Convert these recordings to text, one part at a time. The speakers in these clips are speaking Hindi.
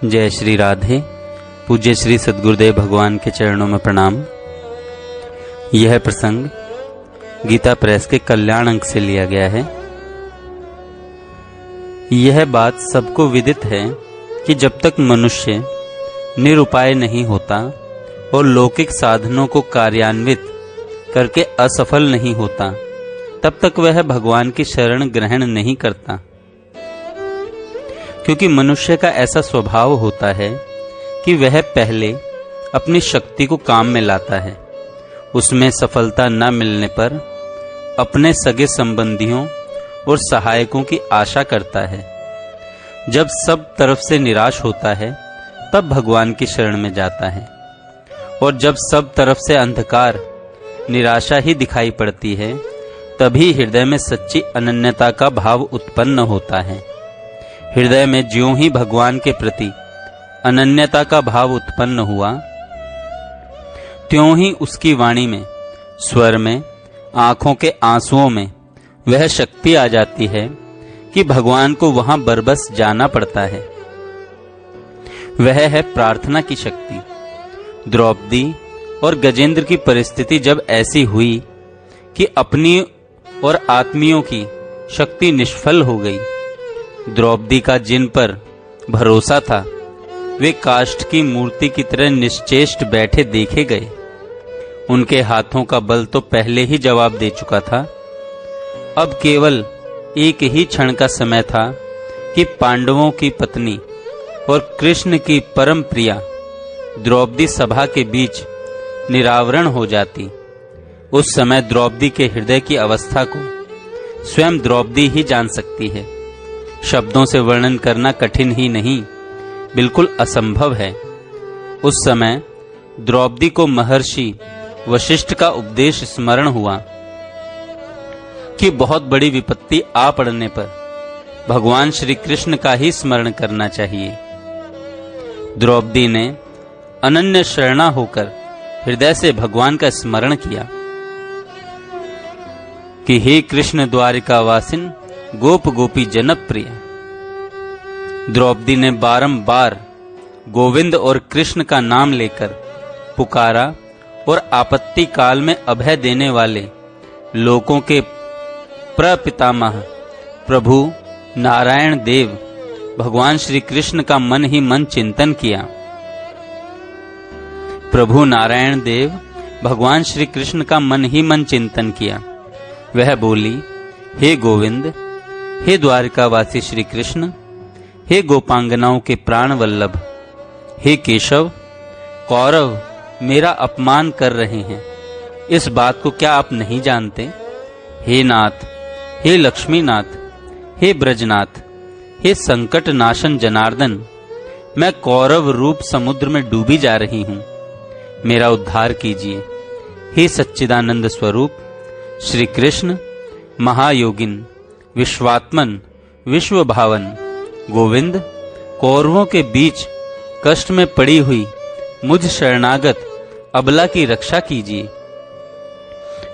जय श्री राधे। पूज्य श्री सद्गुरुदेव भगवान के चरणों में प्रणाम। यह प्रसंग गीता प्रेस के कल्याण अंक से लिया गया है। यह बात सबको विदित है कि जब तक मनुष्य निरुपाय नहीं होता और लौकिक साधनों को कार्यान्वित करके असफल नहीं होता, तब तक वह भगवान की शरण ग्रहण नहीं करता। क्योंकि मनुष्य का ऐसा स्वभाव होता है कि वह पहले अपनी शक्ति को काम में लाता है, उसमें सफलता न मिलने पर अपने सगे संबंधियों और सहायकों की आशा करता है। जब सब तरफ से निराश होता है तब भगवान की शरण में जाता है, और जब सब तरफ से अंधकार निराशा ही दिखाई पड़ती है तभी हृदय में सच्ची अनन्यता का भाव उत्पन्न होता है। हृदय में ज्यों ही भगवान के प्रति अनन्यता का भाव उत्पन्न हुआ, त्यों ही उसकी वाणी में, स्वर में, आंखों के आंसुओं में वह शक्ति आ जाती है कि भगवान को वहां बरबस जाना पड़ता है। वह है प्रार्थना की शक्ति। द्रौपदी और गजेंद्र की परिस्थिति जब ऐसी हुई कि अपनी और आत्मियों की शक्ति निष्फल हो गई, द्रौपदी का जिन पर भरोसा था वे काष्ठ की मूर्ति की तरह निश्चेष्ट बैठे देखे गए। उनके हाथों का बल तो पहले ही जवाब दे चुका था। अब केवल एक ही क्षण का समय था कि पांडवों की पत्नी और कृष्ण की परम प्रिया द्रौपदी सभा के बीच निरावरण हो जाती। उस समय द्रौपदी के हृदय की अवस्था को स्वयं द्रौपदी ही जान सकती है। शब्दों से वर्णन करना कठिन ही नहीं, बिल्कुल असंभव है। उस समय द्रौपदी को महर्षि वशिष्ठ का उपदेश स्मरण हुआ कि बहुत बड़ी विपत्ति आ पड़ने पर भगवान श्री कृष्ण का ही स्मरण करना चाहिए। द्रौपदी ने अनन्य शरणा होकर हृदय से भगवान का स्मरण किया कि हे कृष्ण द्वारिका वासिन गोप गोपी जनप्रिय। द्रौपदी ने बारंबार गोविंद और कृष्ण का नाम लेकर पुकारा और आपत्ति काल में अभय देने वाले लोकों के प्रपितामह प्रभु नारायण देव भगवान श्री कृष्ण का मन ही मन चिंतन किया। प्रभु नारायण देव भगवान श्री कृष्ण का मन ही मन चिंतन किया। वह बोली, हे गोविंद, हे द्वारिकावासी श्री कृष्ण, हे गोपांगनाओं के प्राण वल्लभ, हे केशव, कौरव मेरा अपमान कर रहे हैं, इस बात को क्या आप नहीं जानते? हे नाथ, हे लक्ष्मीनाथ, हे ब्रजनाथ, हे संकट नाशन जनार्दन, मैं कौरव रूप समुद्र में डूबी जा रही हूं, मेरा उद्धार कीजिए। हे सच्चिदानंद स्वरूप श्री कृष्ण, महायोगिन, विश्वात्मन, विश्व भावन गोविंद, कौरवों के बीच कष्ट में पड़ी हुई मुझ शरणागत अबला की रक्षा कीजिए।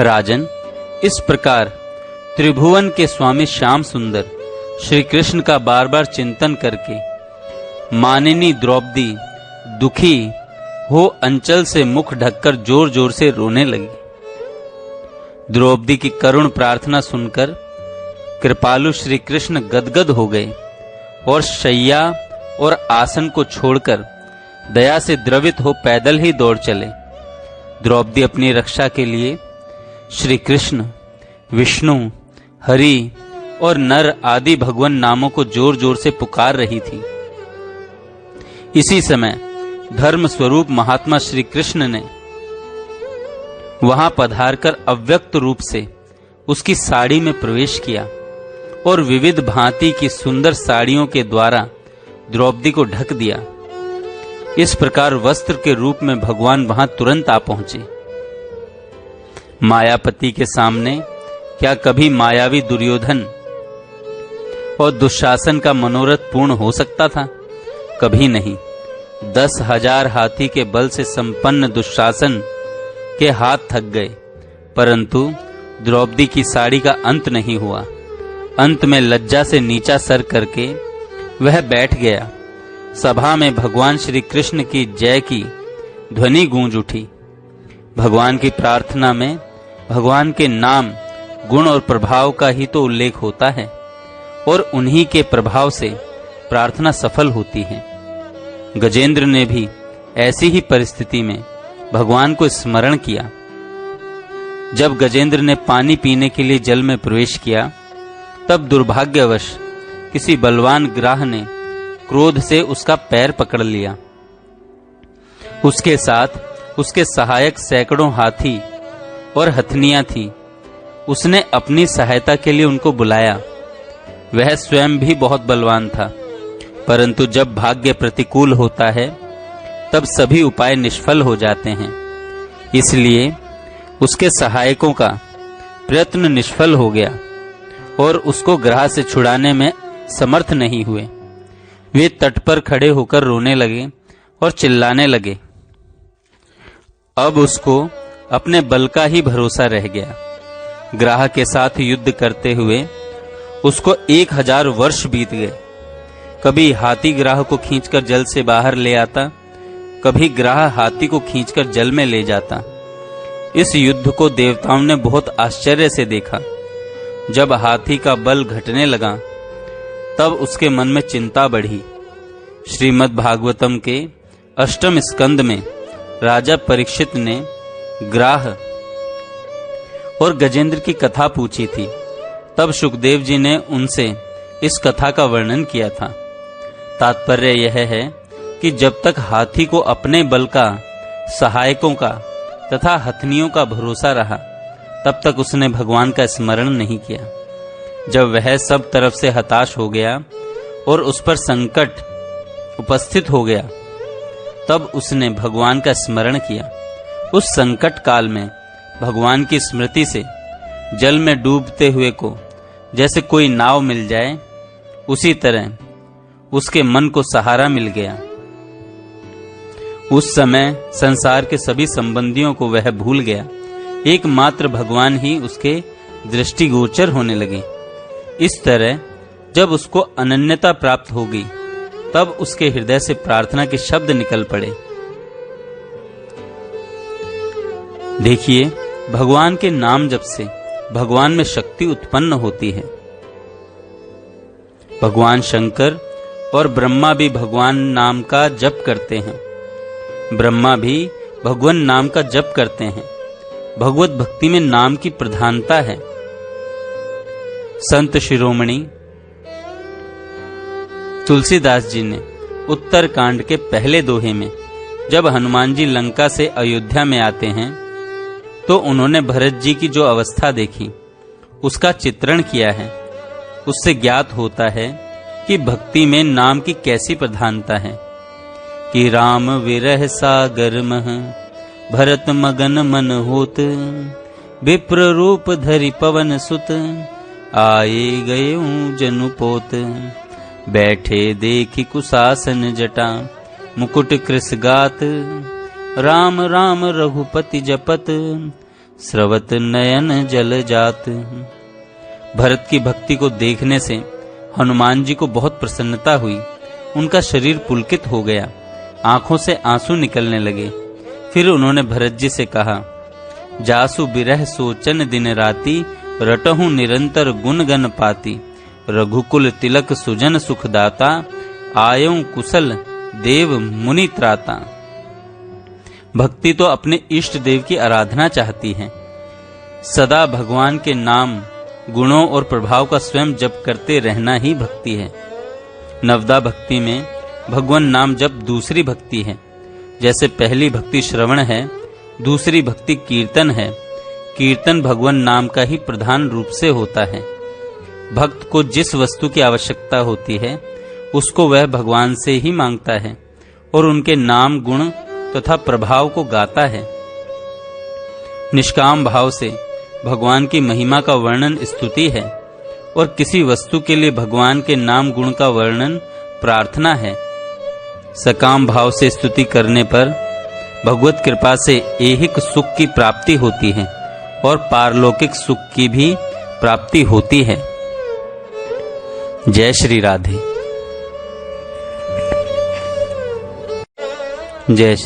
राजन, इस प्रकार त्रिभुवन के स्वामी श्याम सुंदर श्री कृष्ण का बार बार चिंतन करके मानिनी द्रौपदी दुखी हो अंचल से मुख ढककर जोर जोर से रोने लगी। द्रौपदी की करुण प्रार्थना सुनकर कृपालु श्री कृष्ण गदगद हो गए और शैया और आसन को छोड़कर दया से द्रवित हो पैदल ही दौड़ चले। द्रौपदी अपनी रक्षा के लिए श्री कृष्ण, विष्णु, हरि और नर आदि भगवान नामों को जोर जोर से पुकार रही थी। इसी समय धर्म स्वरूप महात्मा श्री कृष्ण ने वहां पधारकर अव्यक्त रूप से उसकी साड़ी में प्रवेश किया और विविध भांति की सुंदर साड़ियों के द्वारा द्रौपदी को ढक दिया। इस प्रकार वस्त्र के रूप में भगवान वहां तुरंत आ पहुंचे। मायापति के सामने क्या कभी मायावी दुर्योधन और दुशासन का मनोरथ पूर्ण हो सकता था? कभी नहीं। 10,000 हाथी के बल से संपन्न दुशासन के हाथ थक गए, परंतु द्रौपदी की साड़ी का अंत नहीं हुआ। अंत में लज्जा से नीचा सर करके वह बैठ गया सभा में भगवान श्री कृष्ण की जय की ध्वनि गूंज उठी। भगवान की प्रार्थना में भगवान के नाम, गुण और प्रभाव का ही तो उल्लेख होता है और उन्हीं के प्रभाव से प्रार्थना सफल होती है। गजेंद्र ने भी ऐसी ही परिस्थिति में भगवान को स्मरण किया। जब गजेंद्र ने पानी पीने के लिए जल में प्रवेश किया, तब दुर्भाग्यवश किसी बलवान ग्राह ने क्रोध से उसका पैर पकड़ लिया। उसके साथ उसके सहायक सैकड़ों हाथी और हथनियां थी। उसने अपनी सहायता के लिए उनको बुलाया। वह स्वयं भी बहुत बलवान था, परंतु जब भाग्य प्रतिकूल होता है तब सभी उपाय निष्फल हो जाते हैं। इसलिए उसके सहायकों का प्रयत्न निष्फल हो गया और उसको ग्राह से छुड़ाने में समर्थ नहीं हुए। वे तट पर खड़े होकर रोने लगे और चिल्लाने लगे। अब उसको अपने बल का ही भरोसा रह गया। ग्राह के साथ युद्ध करते हुए उसको 1000 वर्ष बीत गए। कभी हाथी ग्राह को खींचकर जल से बाहर ले आता, कभी ग्राह हाथी को खींचकर जल में ले जाता। इस युद्ध को देवताओं ने बहुत आश्चर्य से देखा। जब हाथी का बल घटने लगा, तब उसके मन में चिंता बढ़ी। श्रीमद् भागवतम के 8वें स्कंद में राजा परीक्षित ने ग्राह और गजेंद्र की कथा पूछी थी। तब सुखदेव जी ने उनसे इस कथा का वर्णन किया था। तात्पर्य यह है कि जब तक हाथी को अपने बल का, सहायकों का तथा हथनियों का भरोसा रहा, तब तक उसने भगवान का स्मरण नहीं किया। जब वह सब तरफ से हताश हो गया और उस पर संकट उपस्थित हो गया, तब उसने भगवान का स्मरण किया। उस संकट काल में भगवान की स्मृति से जल में डूबते हुए को जैसे कोई नाव मिल जाए, उसी तरह उसके मन को सहारा मिल गया। उस समय संसार के सभी संबंधियों को वह भूल गया। एकमात्र भगवान ही उसके दृष्टिगोचर होने लगे। इस तरह जब उसको अनन्यता प्राप्त होगी, तब उसके हृदय से प्रार्थना के शब्द निकल पड़े। देखिए, भगवान के नाम जप से भगवान में शक्ति उत्पन्न होती है। भगवान शंकर और ब्रह्मा भी भगवान नाम का जप करते हैं। ब्रह्मा भी भगवान नाम का जप करते हैं। भगवत भक्ति में नाम की प्रधानता है। संत शिरोमणि तुलसीदास जी ने उत्तर कांड के पहले दोहे में जब हनुमान जी लंका से अयोध्या में आते हैं, तो उन्होंने भरत जी की जो अवस्था देखी, उसका चित्रण किया है। उससे ज्ञात होता है कि भक्ति में नाम की कैसी प्रधानता है। कि राम विरह सागर मह भरत मगन मन होत, विप्र रूप धरि पवन सुत, आए गए जनु पोत, बैठे देखी कुशासन जटा, मुकुट कृस गात, राम राम रघुपति जपत, स्रवत नयन जल जात। भरत की भक्ति को देखने से हनुमान जी को बहुत प्रसन्नता हुई। उनका शरीर पुलकित हो गया, आंखों से आंसू निकलने लगे। फिर उन्होंने भरत जी से कहा, जासु बिरह सोचन दिन राती, रटहु निरंतर गुण गन पाती, रघुकुल तिलक सुजन सुखदाता, आयऊ कुशल देव मुनि त्राता। भक्ति तो अपने इष्ट देव की आराधना चाहती है। सदा भगवान के नाम, गुणों और प्रभाव का स्वयं जप करते रहना ही भक्ति है। नवदा भक्ति में भगवान नाम जप दूसरी भक्ति है। जैसे पहली भक्ति श्रवण है, दूसरी भक्ति कीर्तन है। कीर्तन भगवान नाम का ही प्रधान रूप से होता है। भक्त को जिस वस्तु की आवश्यकता होती है, उसको वह भगवान से ही मांगता है और उनके नाम, गुण तथा प्रभाव को गाता है। निष्काम भाव से भगवान की महिमा का वर्णन स्तुति है और किसी वस्तु के लिए भगवान के नाम, गुण का वर्णन प्रार्थना है। सकाम भाव से स्तुति करने पर भगवत कृपा से ऐहिक सुख की प्राप्ति होती है और पारलौकिक सुख की भी प्राप्ति होती है। जय श्री राधे। जय श्री